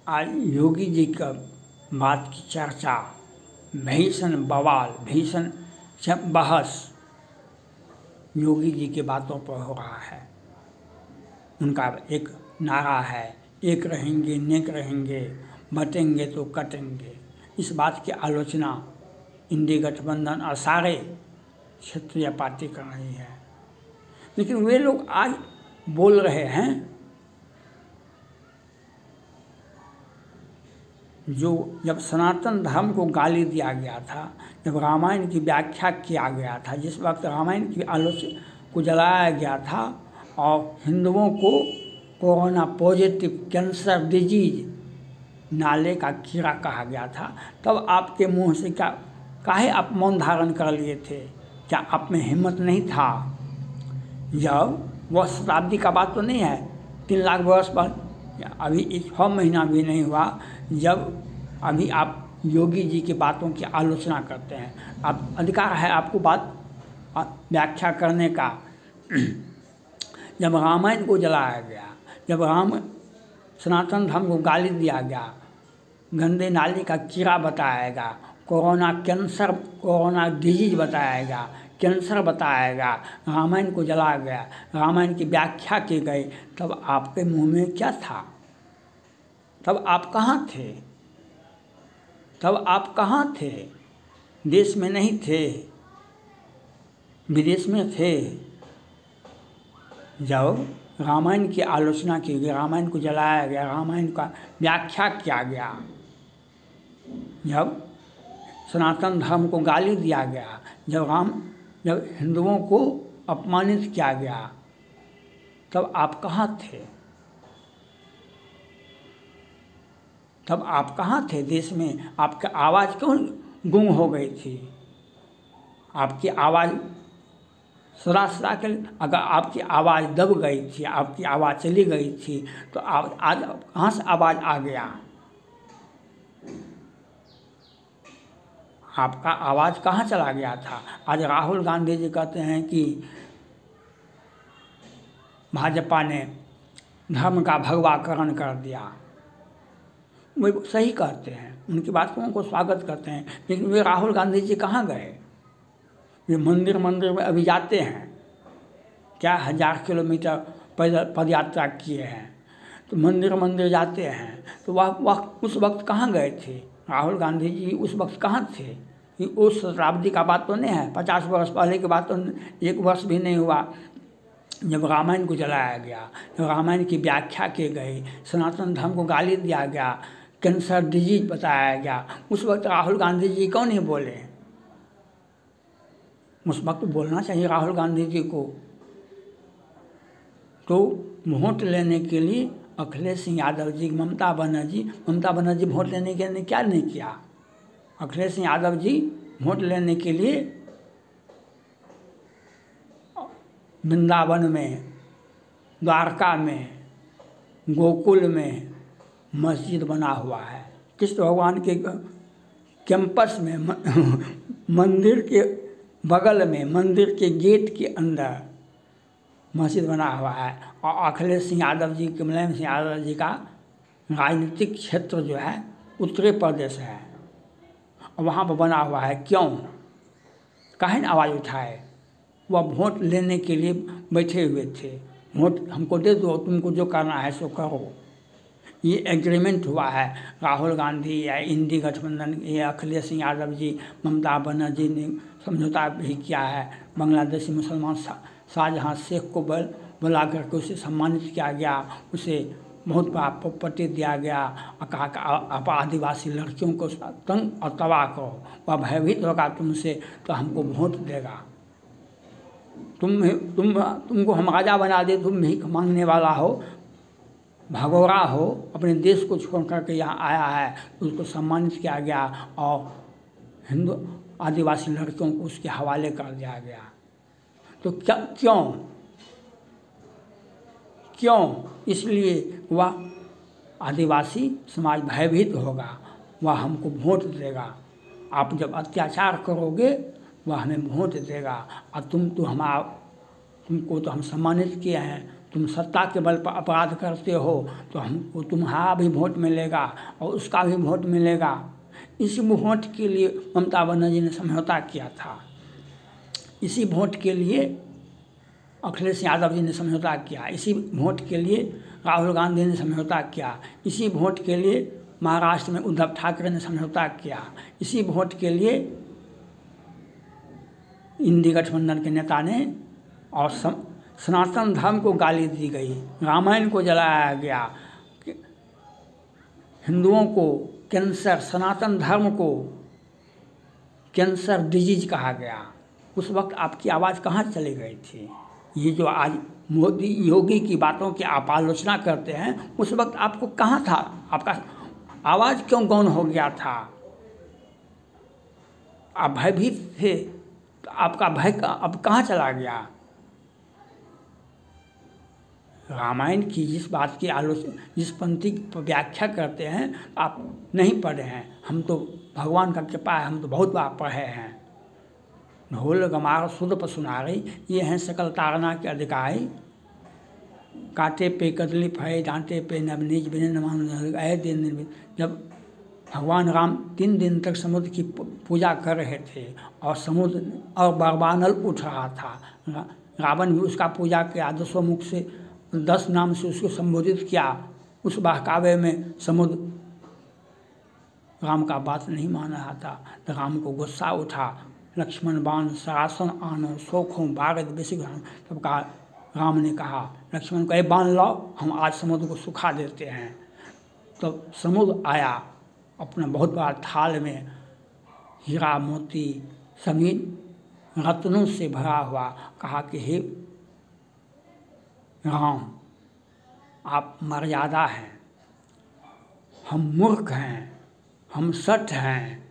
आज योगी जी का बात की चर्चा, भीषण बवाल, भीषण बहस योगी जी की बातों पर हो रहा है। उनका एक नारा है, एक रहेंगे नेक रहेंगे, बटेंगे तो कटेंगे। इस बात की आलोचना इंडी गठबंधन और सारे क्षेत्रीय पार्टी कर रही है। लेकिन वे लोग आज बोल रहे हैं जो जब सनातन धर्म को गाली दिया गया था, जब रामायण की व्याख्या किया गया था, जिस वक्त रामायण की आलोचना को जलाया गया था और हिंदुओं को कोरोना पॉजिटिव कैंसर डिजीज नाले का कीड़ा कहा गया था, तब आपके मुंह से काहे आप मौन धारण कर लिए थे? क्या आप में हिम्मत नहीं था? जब वह शताब्दी का बात तो नहीं है, 3 लाख वर्ष पर, अभी 6 महीना भी नहीं हुआ जब अभी आप योगी जी की बातों की आलोचना करते हैं। आप अधिकार है आपको बात व्याख्या करने का। जब रामायण को जलाया गया, जब सनातन धर्म को गाली दिया गया, गंदे नाली का कीड़ा बताया गया, कोरोना डिजीज बताया गया, कैंसर बताया गया, रामायण को जलाया गया, रामायण की व्याख्या की गई, तब आपके मुंह में क्या था? तब आप कहाँ थे? तब आप कहाँ थे? देश में नहीं थे, विदेश में थे। जब रामायण की आलोचना की गई, रामायण को जलाया गया, रामायण का व्याख्या किया गया, जब सनातन धर्म को गाली दिया गया, जब हिंदुओं को अपमानित किया गया, तब आप कहाँ थे? तब आप कहाँ थे? देश में आपकी आवाज़ क्यों गुम हो गई थी? आपकी आवाज़ सरा के, अगर आपकी आवाज़ दब गई थी, आपकी आवाज़ चली गई थी, तो आप आज कहाँ से आवाज़ आ गया? आपका आवाज़ कहाँ चला गया था? आज राहुल गांधी जी कहते हैं कि भाजपा ने धर्म का भगवाकरण कर दिया। वे सही कहते हैं, उनकी बातों को स्वागत करते हैं, लेकिन वे राहुल गांधी जी कहाँ गए? वे मंदिर में अभी जाते हैं, क्या 1000 किलोमीटर पैदल पदयात्रा किए हैं, तो मंदिर जाते हैं, तो वह उस वक्त कहाँ गए थे? राहुल गांधी जी उस वक्त कहाँ थे? ये उस शताब्दी का बात तो नहीं है, 50 वर्ष पहले की बात तो 1 वर्ष भी नहीं हुआ। जब रामायण को जलाया गया, जब रामायण की व्याख्या की गई, सनातन धर्म को गाली दिया गया, कैंसर डिजीज बताया गया, उस वक्त राहुल गांधी जी क्यों नहीं बोले? उस वक्त बोलना चाहिए राहुल गांधी जी को। तो वोट लेने के लिए अखिलेश सिंह यादव जी, ममता बनर्जी वोट लेने के लिए क्या नहीं किया? अखिलेश सिंह यादव जी वोट लेने के लिए वृंदावन में, द्वारका में, गोकुल में मस्जिद बना हुआ है। कृष्ण भगवान के कैंपस में, मंदिर के बगल में, मंदिर के गेट के अंदर मस्जिद बना हुआ है। और अखिलेश सिंह यादव जी, मुलायम सिंह यादव जी का राजनीतिक क्षेत्र जो है उत्तर प्रदेश है, और वहाँ पर बना हुआ है। क्यों? काहे न आवाज़ उठाए? वह वोट लेने के लिए बैठे हुए थे, वोट हमको दे दो, तुमको जो करना है सो करो। ये एग्रीमेंट हुआ है। राहुल गांधी या इंडी गठबंधन या अखिलेश सिंह यादव जी, ममता बनर्जी ने समझौता भी किया है। बांग्लादेशी मुसलमान शाहजहां शेख को बुला करके उसे सम्मानित किया गया, उसे बहुत बड़ा प्रॉपर्टी दिया गया और कहा कि आप आदिवासी लड़कियों को तंग और तबाह करो, वह भयभीत होगा तुमसे तो हमको वोट देगा। तुमको हम राजा बना दे, तुम भीख मांगने वाला हो, भगोड़ा हो, अपने देश को छोड़ करके यहाँ आया है, उसको सम्मानित किया गया और हिंदू आदिवासी लड़कियों को उसके हवाले कर दिया गया। तो क्यों? इसलिए वह आदिवासी समाज भयभीत होगा, वह हमको वोट देगा। आप जब अत्याचार करोगे वह हमें वोट देगा, और तुमको तो हम सम्मानित किए हैं, तुम सत्ता के बल पर अपराध करते हो तो हमको तुम्हारा भी वोट मिलेगा और उसका भी वोट मिलेगा। इस वोट के लिए ममता बनर्जी ने समझौता किया था, इसी वोट के लिए अखिलेश यादव जी ने समझौता किया, इसी वोट के लिए राहुल गांधी ने समझौता किया, इसी वोट के लिए महाराष्ट्र में उद्धव ठाकरे ने समझौता किया, इसी वोट के लिए इंडी गठबंधन के नेता ने। और सनातन धर्म को गाली दी गई, रामायण को जलाया गया, हिंदुओं को कैंसर, सनातन धर्म को कैंसर डिजीज कहा गया। उस वक्त आपकी आवाज़ कहाँ चली गई थी? ये जो आज मोदी योगी की बातों की आप आलोचना करते हैं, उस वक्त आपको कहाँ था? आपका आवाज़ क्यों गौन हो गया था? आप भयभीत थे, तो आपका भय अब कहाँ चला गया? रामायण की जिस बात की आलोचना, जिस पंक्ति पर व्याख्या करते हैं, आप नहीं पढ़े हैं। हम तो भगवान का कृपा है, हम तो बहुत बार पढ़े हैं। ढोल गमार सुध पर सुनारी, ये हैं सकल तारना के अधिकारी। काटे पे कदली फए, डांटे पे नवनीज बिने नमान आए दिन निर्मित। जब भगवान राम 3 दिन तक समुद्र की पूजा कर रहे थे और समुद्र और बरबानल उठ रहा था, रावण भी उसका पूजा किया, 10 मुख से 10 नाम से उसको संबोधित किया। उस बहकावे में समुद्र राम का बात नहीं मान रहा था, तो राम को गुस्सा उठा। लक्ष्मण बाण सरासन आनो सोखों बागद बेसिक। तब कहा, राम ने कहा लक्ष्मण को, बांध लाओ, हम आज समुद्र को सुखा देते हैं। तो समुद्र आया अपना बहुत बड़ा थाल में, हीरा मोती सभी रत्नों से भरा हुआ। कहा कि हे राम, आप मर्यादा हैं, हम मूर्ख हैं, हम सठ हैं,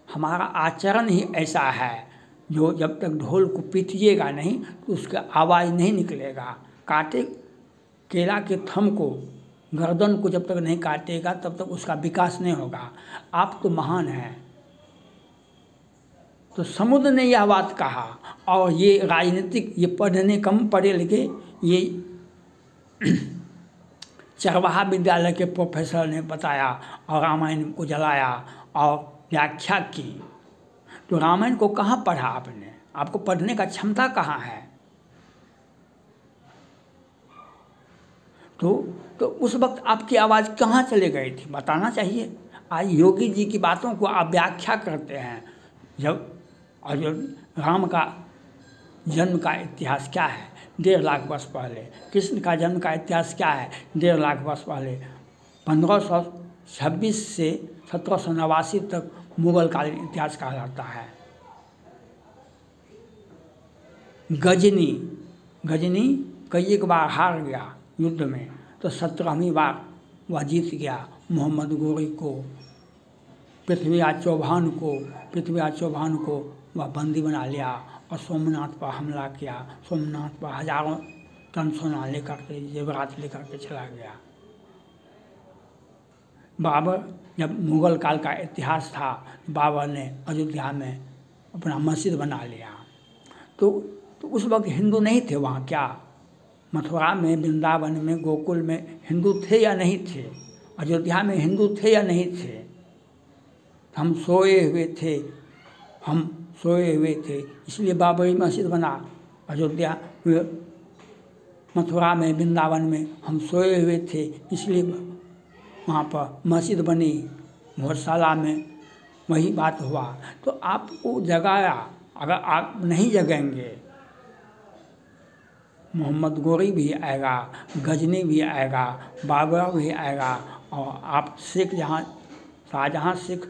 हमारा आचरण ही ऐसा है जो जब तक ढोल को पीटिएगा नहीं तो उसका आवाज़ नहीं निकलेगा। काटे केला के थम को, गर्दन को जब तक नहीं काटेगा तब तक उसका विकास नहीं होगा। आप तो महान हैं। तो समुद्र ने यह बात कहा, और ये राजनीतिक, ये पढ़ने कम पढ़े लिखे, ये चरवाहा विद्यालय के प्रोफेसर ने बताया और रामायण को जलाया और व्याख्या की। तो रामायण को कहाँ पढ़ा आपने? आपको पढ़ने का क्षमता कहाँ है? तो उस वक्त आपकी आवाज़ कहाँ चले गई थी? बताना चाहिए। आज योगी जी की बातों को आप व्याख्या करते हैं। जब राम का जन्म का इतिहास क्या है? 1.5 लाख वर्ष पहले। कृष्ण का जन्म का इतिहास क्या है? 1.5 लाख वर्ष पहले। 1526 से 1789 तक मुगल कालीन इतिहास कहलाता है। गजनी कई एक बार हार गया युद्ध में, तो 17वीं बार वह जीत गया। मोहम्मद गोरी को, पृथ्वीराज चौहान को वह बंदी बना लिया और सोमनाथ पर हमला किया। सोमनाथ पर हजारों टन सोना लेकर के, जेवरात लेकर के चला गया। बाबर, जब मुग़ल काल का इतिहास था, बाबर ने अयोध्या में अपना मस्जिद बना लिया। तो उस वक्त हिंदू नहीं थे वहाँ क्या? मथुरा में, वृंदावन में, गोकुल में हिंदू थे या नहीं थे? अयोध्या में हिंदू थे या नहीं थे? हम सोए हुए थे, इसलिए बाबरी मस्जिद बना। अयोध्या, मथुरा में, वृंदावन में हम सोए हुए थे, इसलिए वहाँ पर मस्जिद बनी। घोड़शाला में वही बात हुआ। तो आपको जगाया। अगर आप नहीं जगेंगे, मोहम्मद गोरी भी आएगा, गजनी भी आएगा, बाबर भी आएगा, और आप सिख, जहाँ शाहजहाँ सिख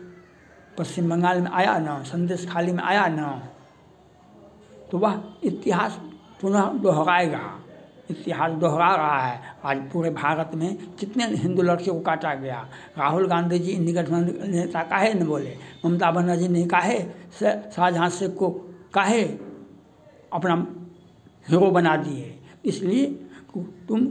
पश्चिम बंगाल में आया ना, संदेश खाली में आया ना, तो वह इतिहास पुनः दोहराएगा। इतिहास दोहरा रहा है। आज पूरे भारत में कितने हिंदू लड़कियों को काटा गया। राहुल गांधी जी इंडी गठबंधन नेता काहे न बोले? ममता बनर्जी ने काहे शाहजहाँ शेख को काहे अपना हीरो बना दिए? इसलिए तुम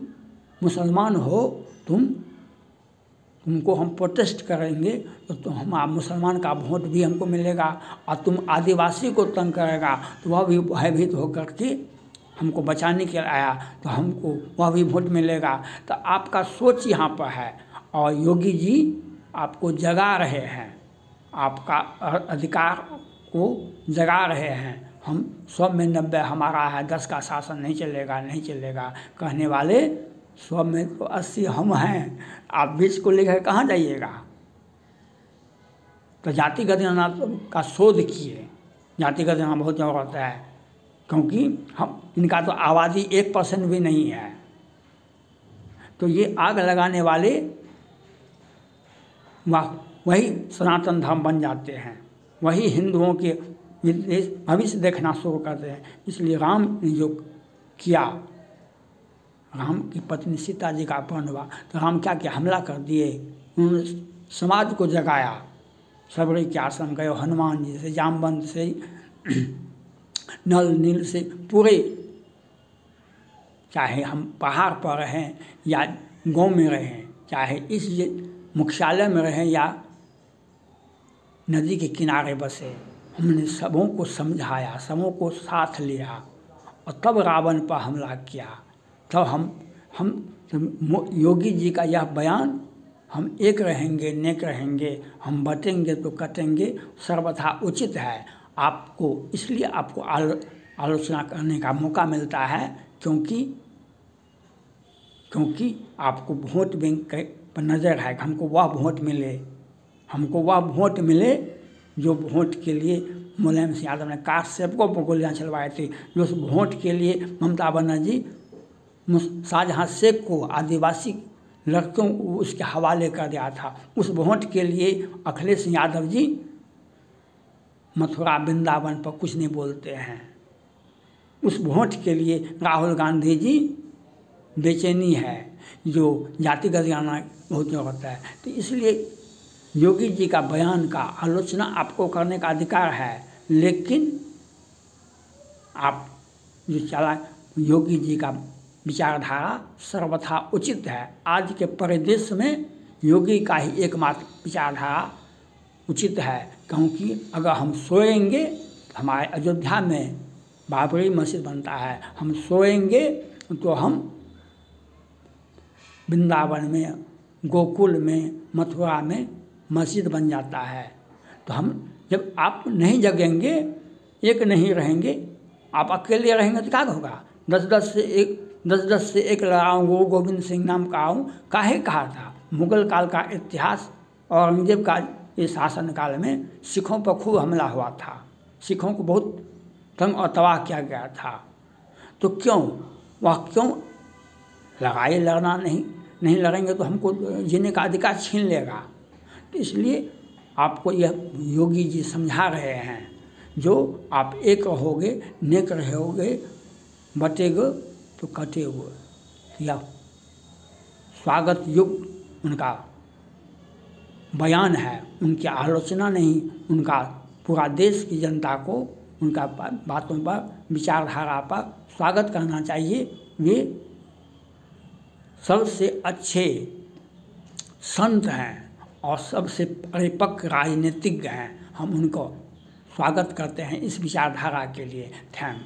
मुसलमान हो, तुमको हम प्रोटेस्ट करेंगे तो हम मुसलमान का वोट भी हमको मिलेगा, और तुम आदिवासी को तंग करेगा तो वह भी भयभीत होकर के हमको बचाने के लिए आया तो हमको वह भी वोट मिलेगा। तो आपका सोच यहाँ पर है और योगी जी आपको जगा रहे हैं, आपका अधिकार को जगा रहे हैं। हम 100 में 90 हमारा है, 10 का शासन नहीं चलेगा, नहीं चलेगा कहने वाले 100 में तो 80 हम हैं। आप 20 को लेकर कहाँ जाइएगा? तो जातिगत जनगणना का शोध किए। जातिगत जनगणना बहुत जरूरत है, क्योंकि हम इनका तो आबादी 1% भी नहीं है। तो ये आग लगाने वाले वही सनातन धर्म बन जाते हैं, वही हिंदुओं के भविष्य देखना शुरू करते हैं। इसलिए राम ने जो किया, राम की पत्नी सीता जी का अपहरण हुआ तो राम क्या किया? हमला कर दिए। उन्होंने समाज को जगाया। सबरी के आश्रम गए, हनुमान जी से, जामवंत से, नल नील से, पूरे, चाहे हम पहाड़ पर रहें या गांव में रहें, चाहे इस मुख्यालय में रहें या नदी के किनारे बसे, हमने सबों को समझाया, सबों को साथ लिया और तब रावण पर हमला किया। तब हम योगी जी का यह बयान, हम एक रहेंगे नेक रहेंगे, हम बटेंगे तो कटेंगे, सर्वथा उचित है। आपको इसलिए आपको आलोचना करने का मौका मिलता है क्योंकि आपको वोट बैंक पर नज़र है। हमको वह वोट मिले, हमको वह वोट मिले जो वोट के लिए मुलायम सिंह यादव ने कास्ट सेवकों पर गोलियाँ चलवाई थी, जो उस वोट के लिए ममता बनर्जी शाहजहाँ शेख को, आदिवासी लड़कों को उसके हवाले कर दिया था। उस वोट के लिए अखिलेश यादव जी मथुरा वृंदावन पर कुछ नहीं बोलते हैं। उस वोट के लिए राहुल गांधी जी बेचैनी है, जो जातिगत जनगणना बहुत होता है। तो इसलिए योगी जी का बयान का आलोचना आपको करने का अधिकार है, लेकिन आप जो चला योगी जी का विचारधारा सर्वथा उचित है। आज के परिदृश्य में योगी का ही एकमात्र विचारधारा उचित है, क्योंकि अगर हम सोएंगे तो हमारे अयोध्या में बाबरी मस्जिद बनता है, हम सोएंगे तो हम वृंदावन में, गोकुल में, मथुरा में मस्जिद बन जाता है। तो हम जब आप नहीं जगेंगे, एक नहीं रहेंगे, आप अकेले रहेंगे तो क्या होगा? 10-10 से एक लड़ाऊँ, गुरु गोविंद सिंह नाम का आऊँ, काहे कहा था? मुगल काल का इतिहास, औरंगजेब का इस शासन काल में सिखों पर खूब हमला हुआ था, सिखों को बहुत तंग और तबाह किया गया था। तो क्यों लड़ाई लड़ना नहीं लड़ेंगे तो हमको जीने का अधिकार छीन लेगा। तो इसलिए आपको यह योगी जी समझा रहे हैं, जो आप एक रहोगे, नेक रहोगे, बटेगे तो कटेगे। यह स्वागत युक्त उनका बयान है, उनकी आलोचना नहीं। उनका पूरा देश की जनता को उनका बातों पर, विचारधारा पर स्वागत करना चाहिए। वे सबसे अच्छे संत हैं और सबसे परिपक्व राजनीतिज्ञ हैं। हम उनको स्वागत करते हैं इस विचारधारा के लिए। थैंक